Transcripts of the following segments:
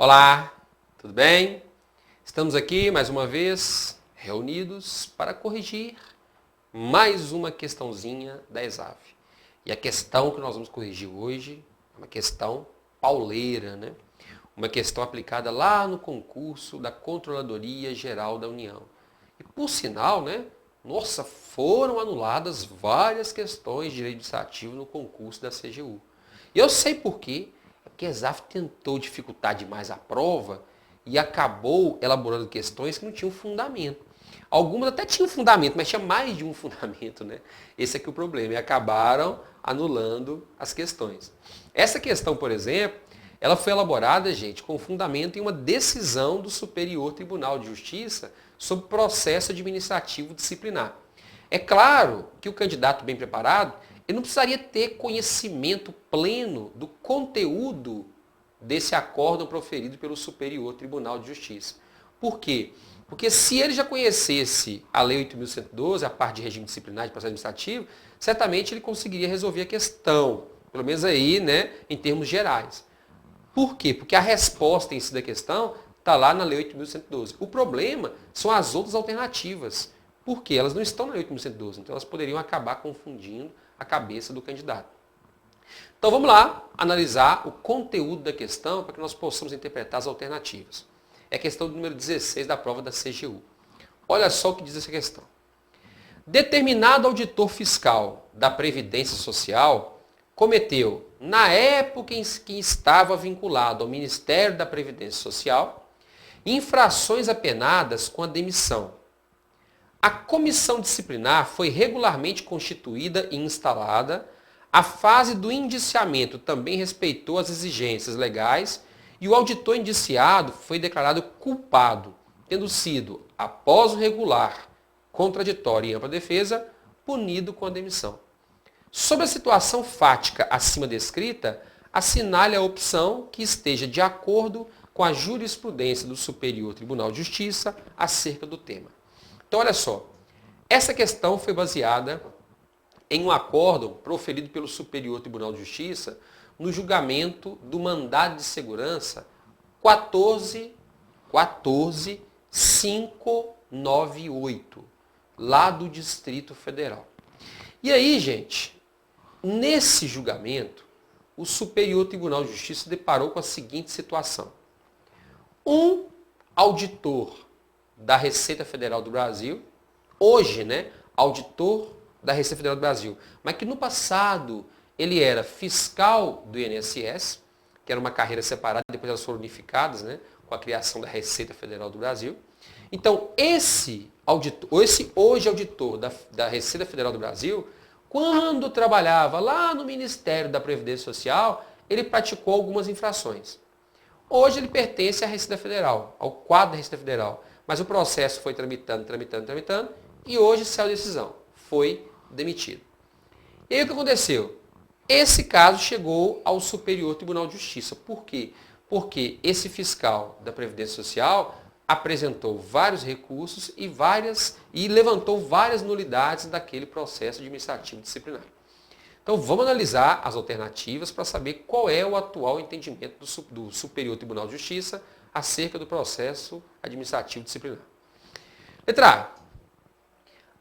Olá, tudo bem? Estamos aqui mais uma vez reunidos para corrigir mais uma questãozinha da ESAV. E a questão que nós vamos corrigir hoje é uma questão pauleira, né? Uma questão aplicada lá no concurso da Controladoria Geral da União. E por sinal, né? Nossa, foram anuladas várias questões de direito administrativo no concurso da CGU. E eu sei por quê. É porque a ESAV tentou dificultar demais a prova e acabou elaborando questões que não tinham fundamento. Algumas até tinham fundamento, mas tinha mais de um fundamento, né? Esse aqui é o problema. E acabaram anulando as questões. Essa questão, por exemplo, ela foi elaborada, gente, com fundamento em uma decisão do Superior Tribunal de Justiça sobre processo administrativo disciplinar. É claro que o candidato bem preparado, ele não precisaria ter conhecimento pleno do conteúdo desse acórdão proferido pelo Superior Tribunal de Justiça. Por quê? Porque se ele já conhecesse a Lei 8.112, a parte de regime disciplinar de processo administrativo, certamente ele conseguiria resolver a questão, pelo menos aí, né, em termos gerais. Por quê? Porque a resposta em si da questão está lá na Lei 8.112. O problema são as outras alternativas. Por quê? Elas não estão na Lei 8.112, então elas poderiam acabar confundindo a cabeça do candidato. Então vamos lá analisar o conteúdo da questão para que nós possamos interpretar as alternativas. É a questão do número 16 da prova da CGU. Olha só o que diz essa questão. Determinado auditor fiscal da Previdência Social cometeu, na época em que estava vinculado ao Ministério da Previdência Social, infrações apenadas com a demissão. A comissão disciplinar foi regularmente constituída e instalada. A fase do indiciamento também respeitou as exigências legais e o auditor indiciado foi declarado culpado, tendo sido, após o regular, contraditório e ampla defesa, punido com a demissão. Sobre a situação fática acima descrita, assinale a opção que esteja de acordo com a jurisprudência do Superior Tribunal de Justiça acerca do tema. Então, olha só, essa questão foi baseada em um acórdão proferido pelo Superior Tribunal de Justiça no julgamento do mandado de segurança 14598, lá do Distrito Federal. E aí, gente, nesse julgamento, o Superior Tribunal de Justiça se deparou com a seguinte situação. Um auditor da Receita Federal do Brasil, hoje, né, auditor da Receita Federal do Brasil, mas que no passado ele era fiscal do INSS, que era uma carreira separada, depois elas foram unificadas, né, com a criação da Receita Federal do Brasil. Então, esse hoje auditor da Receita Federal do Brasil, quando trabalhava lá no Ministério da Previdência Social, ele praticou algumas infrações. Hoje ele pertence à Receita Federal, ao quadro da Receita Federal. Mas o processo foi tramitando e hoje saiu a decisão. Foi demitido. E aí o que aconteceu? Esse caso chegou ao Superior Tribunal de Justiça. Por quê? Porque esse fiscal da Previdência Social apresentou vários recursos e levantou várias nulidades daquele processo administrativo disciplinar. Então vamos analisar as alternativas para saber qual é o atual entendimento do Superior Tribunal de Justiça acerca do processo administrativo disciplinar. Letra A.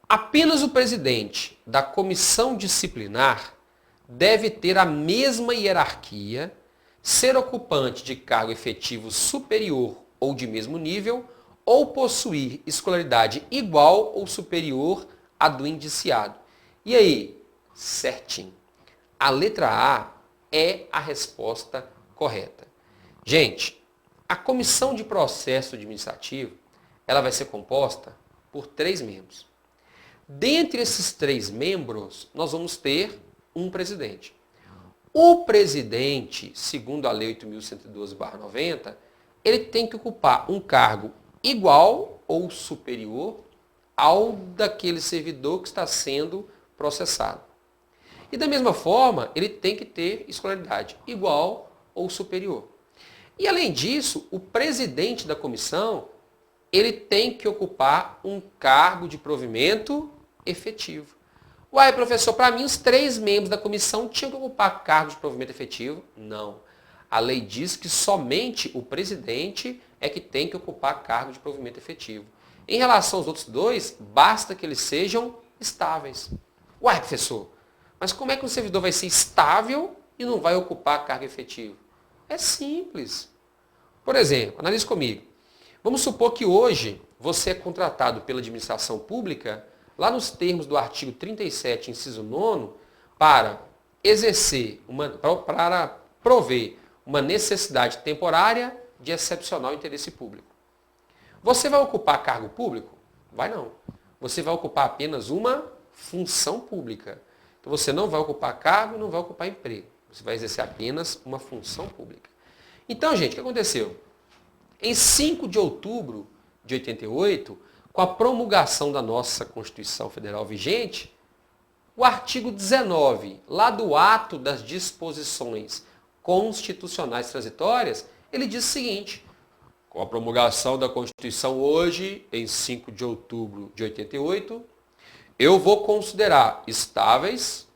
Apenas o presidente da comissão disciplinar deve ter a mesma hierarquia, ser ocupante de cargo efetivo superior ou de mesmo nível, ou possuir escolaridade igual ou superior à do indiciado. E aí? Certinho. A letra A é a resposta correta. Gente, a comissão de processo administrativo, ela vai ser composta por 3 membros. Dentre esses 3 membros, nós vamos ter um presidente. O presidente, segundo a Lei 8.112/90, ele tem que ocupar um cargo igual ou superior ao daquele servidor que está sendo processado. E da mesma forma, ele tem que ter escolaridade igual ou superior. E além disso, o presidente da comissão, ele tem que ocupar um cargo de provimento efetivo. Uai, professor, para mim os 3 membros da comissão tinham que ocupar cargo de provimento efetivo? Não. A lei diz que somente o presidente é que tem que ocupar cargo de provimento efetivo. Em relação aos outros dois, basta que eles sejam estáveis. Uai, professor, mas como é que um servidor vai ser estável e não vai ocupar cargo efetivo? É simples. Por exemplo, analise comigo. Vamos supor que hoje você é contratado pela administração pública, lá nos termos do artigo 37, inciso 9, para para prover uma necessidade temporária de excepcional interesse público. Você vai ocupar cargo público? Vai não. Você vai ocupar apenas uma função pública. Então você não vai ocupar cargo e não vai ocupar emprego. Você vai exercer apenas uma função pública. Então, gente, o que aconteceu? Em 5 de outubro de 88, com a promulgação da nossa Constituição Federal vigente, o artigo 19, lá do ato das disposições constitucionais transitórias, ele diz o seguinte: com a promulgação da Constituição hoje, em 5 de outubro de 88, eu vou considerar estáveis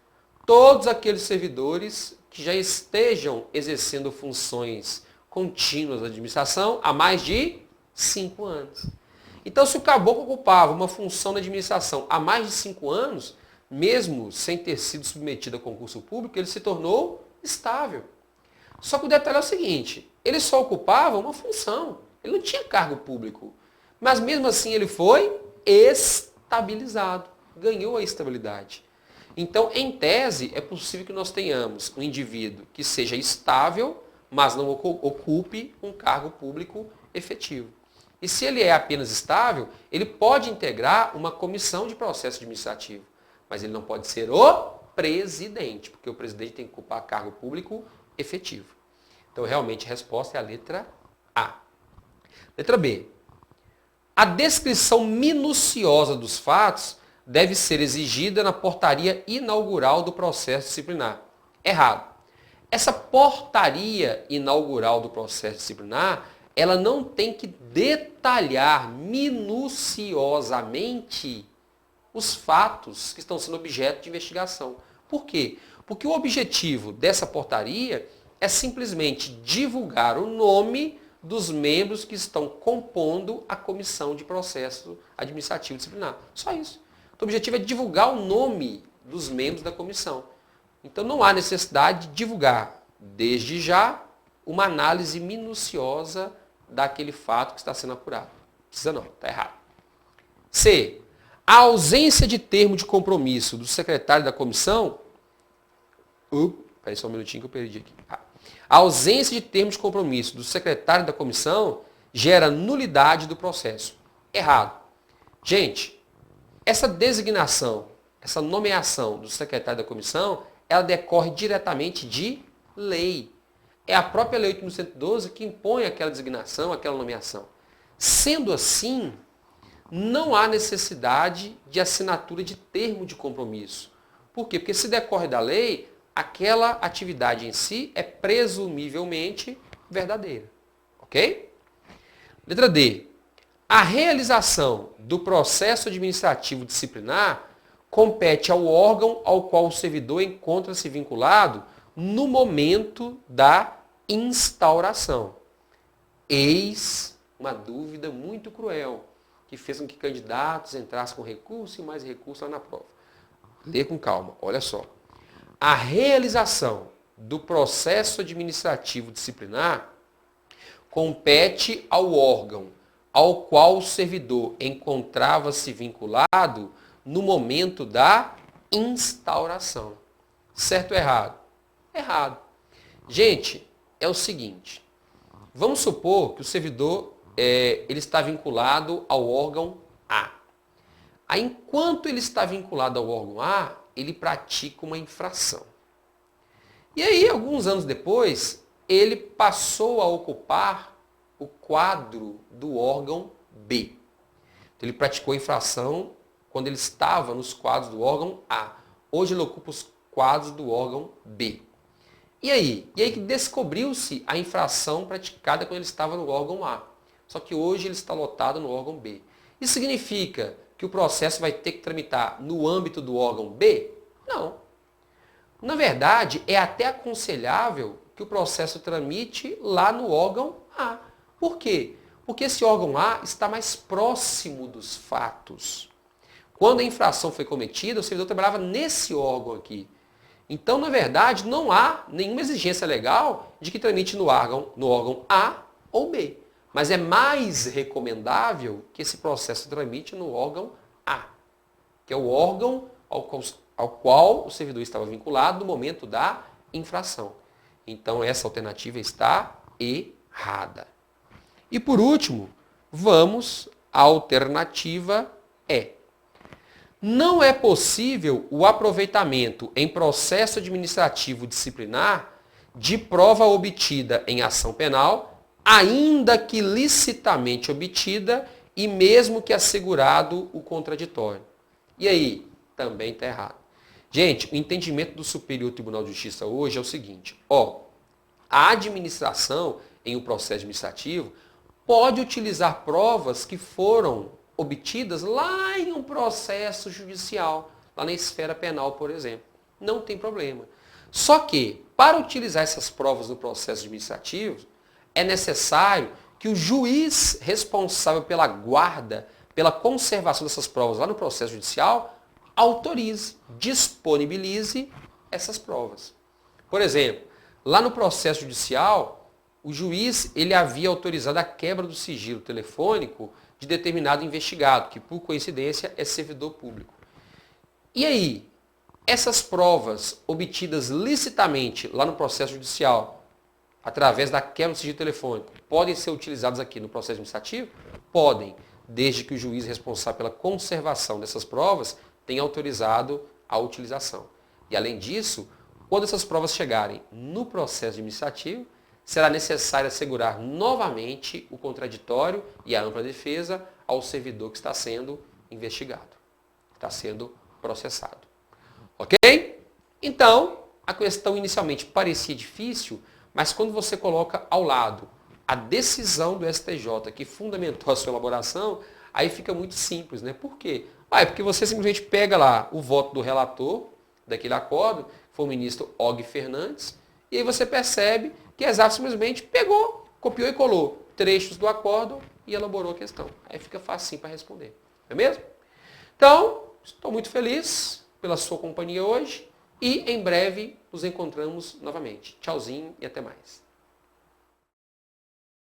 todos aqueles servidores que já estejam exercendo funções contínuas da administração há mais de 5 anos. Então, se o caboclo ocupava uma função na administração há mais de 5 anos, mesmo sem ter sido submetido a concurso público, ele se tornou estável. Só que o detalhe é o seguinte: ele só ocupava uma função, ele não tinha cargo público. Mas mesmo assim ele foi estabilizado, ganhou a estabilidade. Então, em tese, é possível que nós tenhamos um indivíduo que seja estável, mas não ocupe um cargo público efetivo. E se ele é apenas estável, ele pode integrar uma comissão de processo administrativo, mas ele não pode ser o presidente, porque o presidente tem que ocupar cargo público efetivo. Então, realmente, a resposta é a letra A. Letra B. A descrição minuciosa dos fatos deve ser exigida na portaria inaugural do processo disciplinar. Errado. Essa portaria inaugural do processo disciplinar, ela não tem que detalhar minuciosamente os fatos que estão sendo objeto de investigação. Por quê? Porque o objetivo dessa portaria é simplesmente divulgar o nome dos membros que estão compondo a comissão de processo administrativo disciplinar. Só isso. Então, o objetivo é divulgar o nome dos membros da comissão. Então, não há necessidade de divulgar, desde já, uma análise minuciosa daquele fato que está sendo apurado. Precisa não, está errado. C. A ausência de termo de compromisso do secretário da comissão... Espera só um minutinho que eu perdi aqui. A ausência de termo de compromisso do secretário da comissão gera nulidade do processo. Errado. Gente, essa designação, essa nomeação do secretário da comissão, ela decorre diretamente de lei. É a própria Lei 8.112 que impõe aquela designação, aquela nomeação. Sendo assim, não há necessidade de assinatura de termo de compromisso. Por quê? Porque se decorre da lei, aquela atividade em si é presumivelmente verdadeira. Ok? Letra D. A realização do processo administrativo disciplinar compete ao órgão ao qual o servidor encontra-se vinculado no momento da instauração. Eis uma dúvida muito cruel, que fez com que candidatos entrassem com recurso e mais recurso lá na prova. Lê com calma, olha só. A realização do processo administrativo disciplinar compete ao órgão ao qual o servidor encontrava-se vinculado no momento da instauração. Certo ou errado? Errado. Gente, é o seguinte. Vamos supor que o servidor ele está vinculado ao órgão A. Aí, enquanto ele está vinculado ao órgão A, ele pratica uma infração. E aí, alguns anos depois, ele passou a ocupar o quadro do órgão B. Então, ele praticou a infração quando ele estava nos quadros do órgão A. Hoje ele ocupa os quadros do órgão B. E aí? E aí que descobriu-se a infração praticada quando ele estava no órgão A. Só que hoje ele está lotado no órgão B. Isso significa que o processo vai ter que tramitar no âmbito do órgão B? Não. Na verdade, é até aconselhável que o processo tramite lá no órgão A. Por quê? Porque esse órgão A está mais próximo dos fatos. Quando a infração foi cometida, o servidor trabalhava nesse órgão aqui. Então, na verdade, não há nenhuma exigência legal de que tramite no órgão A ou B. Mas é mais recomendável que esse processo tramite no órgão A, que é o órgão ao qual o servidor estava vinculado no momento da infração. Então, essa alternativa está errada. E por último, vamos à alternativa E. Não é possível o aproveitamento em processo administrativo disciplinar de prova obtida em ação penal, ainda que licitamente obtida e mesmo que assegurado o contraditório. E aí? Também está errado. Gente, o entendimento do Superior Tribunal de Justiça hoje é o seguinte, a administração em um processo administrativo pode utilizar provas que foram obtidas lá em um processo judicial, lá na esfera penal, por exemplo. Não tem problema. Só que, para utilizar essas provas no processo administrativo, é necessário que o juiz responsável pela guarda, pela conservação dessas provas lá no processo judicial, autorize, disponibilize essas provas. Por exemplo, lá no processo judicial, o juiz ele havia autorizado a quebra do sigilo telefônico de determinado investigado, que por coincidência é servidor público. E aí, essas provas obtidas licitamente lá no processo judicial, através da quebra do sigilo telefônico, podem ser utilizadas aqui no processo administrativo? Podem, desde que o juiz responsável pela conservação dessas provas tenha autorizado a utilização. E além disso, quando essas provas chegarem no processo administrativo, será necessário assegurar novamente o contraditório e a ampla defesa ao servidor que está sendo investigado, está sendo processado. Ok? Então, a questão inicialmente parecia difícil, mas quando você coloca ao lado a decisão do STJ que fundamentou a sua elaboração, aí fica muito simples, né? Por quê? É porque você simplesmente pega lá o voto do relator daquele acordo, que foi o ministro Og Fernandes, e aí você percebe que a Exaf simplesmente pegou, copiou e colou trechos do acordo e elaborou a questão. Aí fica facinho para responder. Não é mesmo? Então, estou muito feliz pela sua companhia hoje e em breve nos encontramos novamente. Tchauzinho e até mais.